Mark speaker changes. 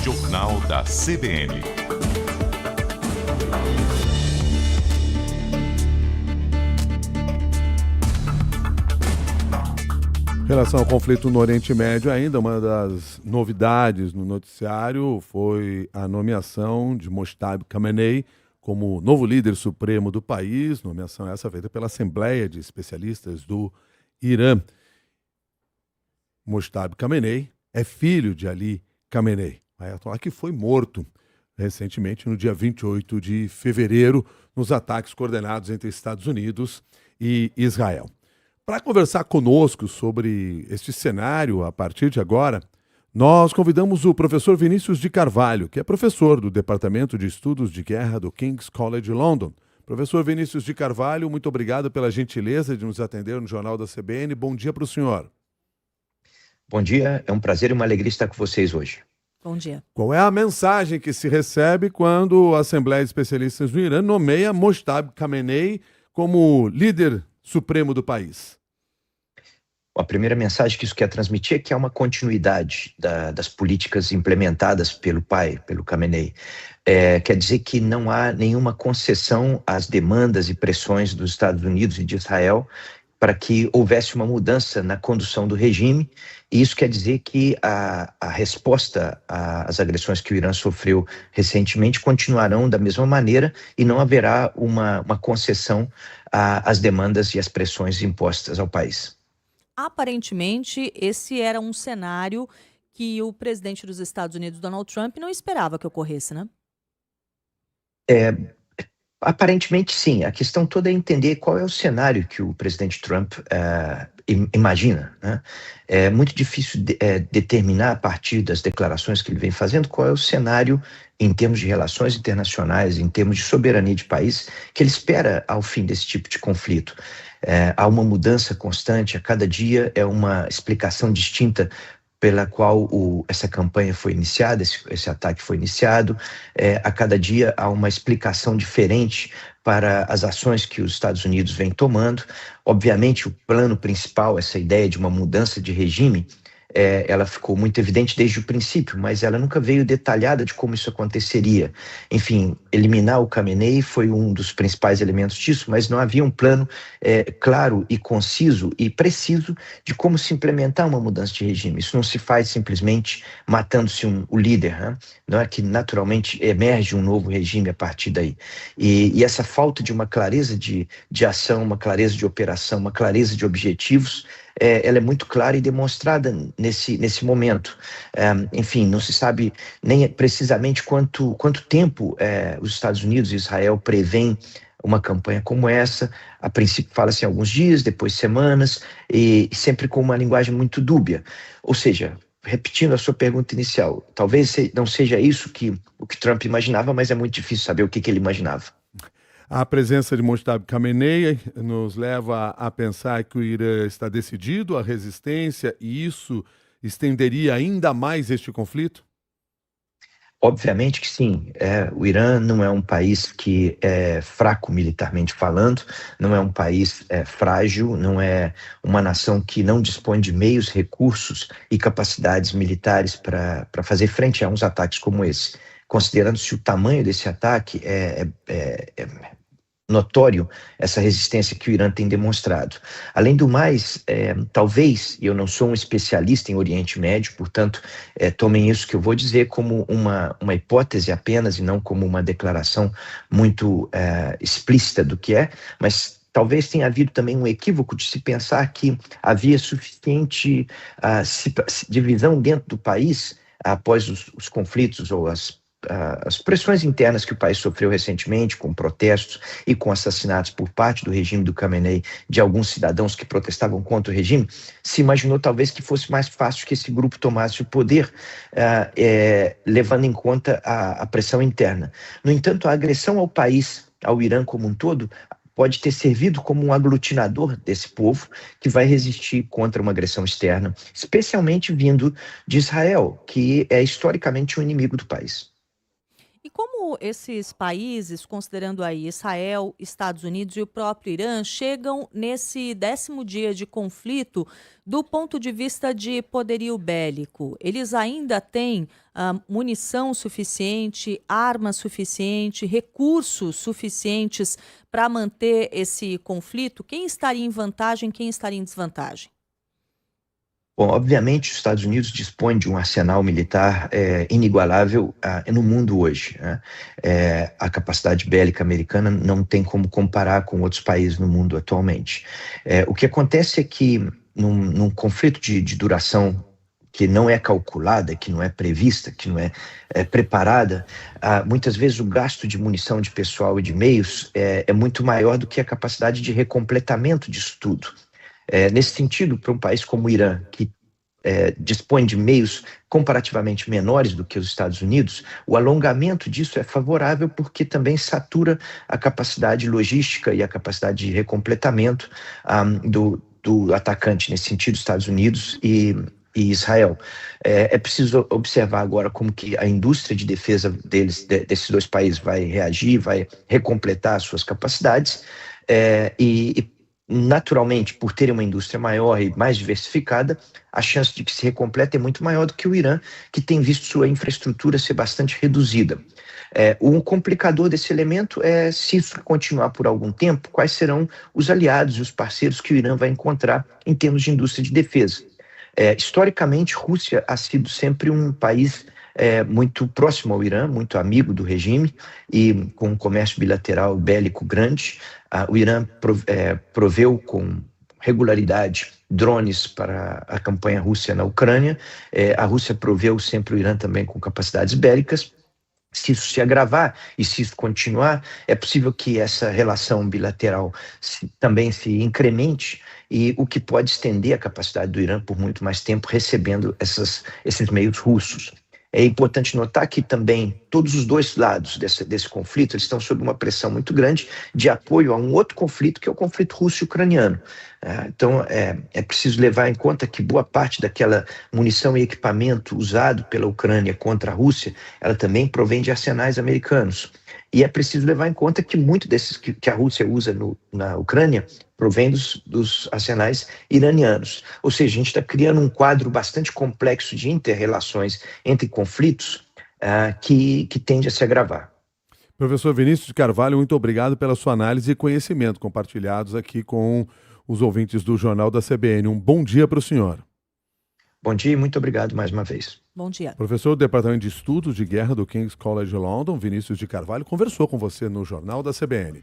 Speaker 1: Jornal da CBN.
Speaker 2: Em relação ao conflito no Oriente Médio, ainda uma das novidades no noticiário foi a nomeação de Mojtaba Khamenei como novo líder supremo do país, nomeação essa feita pela Assembleia de Especialistas do Irã. Mojtaba Khamenei é filho de Ali Khamenei, ayatollah que foi morto recentemente no dia 28 de fevereiro nos ataques coordenados entre Estados Unidos e Israel. Para conversar conosco sobre este cenário, a partir de agora, nós convidamos o professor Vinícius de Carvalho, que é professor do Departamento de Estudos de Guerra do King's College London. Professor Vinícius de Carvalho, muito obrigado pela gentileza de nos atender no Jornal da CBN. Bom dia para o senhor.
Speaker 3: Bom dia, é um prazer e uma alegria estar com vocês hoje.
Speaker 4: Bom dia.
Speaker 2: Qual é a mensagem que se recebe quando a Assembleia de Especialistas do Irã nomeia Mojtaba Khamenei como líder supremo do país?
Speaker 3: A primeira mensagem que isso quer transmitir é que há uma continuidade das políticas implementadas pelo pai, pelo Khamenei. Quer dizer que não há nenhuma concessão às demandas e pressões dos Estados Unidos e de Israel para que houvesse uma mudança na condução do regime, e isso quer dizer que a resposta às agressões que o Irã sofreu recentemente continuarão da mesma maneira e não haverá uma concessão às demandas e às pressões impostas ao país.
Speaker 4: Aparentemente, esse era um cenário que o presidente dos Estados Unidos, Donald Trump, não esperava que ocorresse, né?
Speaker 3: Aparentemente, sim. A questão toda é entender qual é o cenário que o presidente Trump imagina, né? É muito difícil determinar, a partir das declarações que ele vem fazendo, qual é o cenário em termos de relações internacionais, em termos de soberania de país, que ele espera ao fim desse tipo de conflito. Há uma mudança constante, a cada dia é uma explicação distinta pela qual essa campanha foi iniciada, esse ataque foi iniciado. A cada dia há uma explicação diferente para as ações que os Estados Unidos vêm tomando. Obviamente, o plano principal, essa ideia de uma mudança de regime, ela ficou muito evidente desde o princípio, mas ela nunca veio detalhada de como isso aconteceria. Enfim, eliminar o Khamenei foi um dos principais elementos disso, mas não havia um plano claro e conciso e preciso de como se implementar uma mudança de regime. Isso não se faz simplesmente matando-se o líder, né? Não é que naturalmente emerge um novo regime a partir daí. E essa falta de uma clareza de ação, uma clareza de operação, uma clareza de objetivos, ela é muito clara e demonstrada nesse momento. Enfim, não se sabe nem precisamente quanto tempo os Estados Unidos e Israel prevêem uma campanha como essa. A princípio fala-se em alguns dias, depois semanas, e sempre com uma linguagem muito dúbia. Ou seja, repetindo a sua pergunta inicial, talvez não seja isso o que Trump imaginava, mas é muito difícil saber o que ele imaginava.
Speaker 2: A presença de Mojtaba Khamenei nos leva a pensar que o Irã está decidido à resistência e isso estenderia ainda mais este conflito?
Speaker 3: Obviamente que sim. O Irã não é um país que é fraco militarmente falando, não é um país frágil, não é uma nação que não dispõe de meios, recursos e capacidades militares para fazer frente a uns ataques como esse. Considerando-se o tamanho desse ataque, é notório essa resistência que o Irã tem demonstrado. Além do mais, talvez, e eu não sou um especialista em Oriente Médio, portanto, tomem isso que eu vou dizer como uma hipótese apenas e não como uma declaração muito explícita do que é, mas talvez tenha havido também um equívoco de se pensar que havia suficiente divisão dentro do país após os conflitos ou as pressões internas que o país sofreu recentemente, com protestos e com assassinatos por parte do regime do Khamenei de alguns cidadãos que protestavam contra o regime, se imaginou talvez que fosse mais fácil que esse grupo tomasse o poder, levando em conta a pressão interna. No entanto, a agressão ao país, ao Irã como um todo, pode ter servido como um aglutinador desse povo que vai resistir contra uma agressão externa, especialmente vindo de Israel, que é historicamente um inimigo do país.
Speaker 4: E como esses países, considerando aí Israel, Estados Unidos e o próprio Irã, chegam nesse 10º dia de conflito do ponto de vista de poderio bélico? Eles ainda têm munição suficiente, armas suficiente, recursos suficientes para manter esse conflito? Quem estaria em vantagem, quem estaria em desvantagem?
Speaker 3: Bom, obviamente, os Estados Unidos dispõem de um arsenal militar inigualável no mundo hoje, né? A capacidade bélica americana não tem como comparar com outros países no mundo atualmente. O que acontece é que, num conflito de duração que não é calculada, que não é prevista, que não é preparada, muitas vezes o gasto de munição, de pessoal e de meios é muito maior do que a capacidade de recompletamento disso tudo. Nesse sentido, para um país como o Irã, que dispõe de meios comparativamente menores do que os Estados Unidos, o alongamento disso é favorável porque também satura a capacidade logística e a capacidade de recompletamento do atacante, nesse sentido, Estados Unidos e Israel. É preciso observar agora como que a indústria de defesa desses dois países vai reagir, vai recompletar as suas capacidades, naturalmente, por terem uma indústria maior e mais diversificada, a chance de que se recomplete é muito maior do que o Irã, que tem visto sua infraestrutura ser bastante reduzida. Um complicador desse elemento é, se isso continuar por algum tempo, quais serão os aliados e os parceiros que o Irã vai encontrar em termos de indústria de defesa. Historicamente, Rússia ha sido sempre um país muito próximo ao Irã, muito amigo do regime e com um comércio bilateral bélico grande. O Irã proveu com regularidade drones para a campanha russa na Ucrânia. A Rússia proveu sempre o Irã também com capacidades bélicas. Se isso se agravar e se isso continuar, é possível que essa relação bilateral também se incremente, e o que pode estender a capacidade do Irã por muito mais tempo recebendo esses meios russos. É importante notar que também todos os dois lados desse conflito eles estão sob uma pressão muito grande de apoio a um outro conflito, que é o conflito russo-ucraniano. Então, é preciso levar em conta que boa parte daquela munição e equipamento usado pela Ucrânia contra a Rússia, ela também provém de arsenais americanos. E é preciso levar em conta que muito desses que a Rússia usa na Ucrânia provém dos arsenais iranianos. Ou seja, a gente está criando um quadro bastante complexo de inter-relações entre conflitos que tende a se agravar.
Speaker 2: Professor Vinícius de Carvalho, muito obrigado pela sua análise e conhecimento compartilhados aqui com os ouvintes do Jornal da CBN. Um bom dia para o senhor.
Speaker 3: Bom dia e muito obrigado mais uma vez.
Speaker 4: Bom dia.
Speaker 2: Professor do Departamento de Estudos de Guerra do King's College London, Vinícius de Carvalho, conversou com você no Jornal da CBN.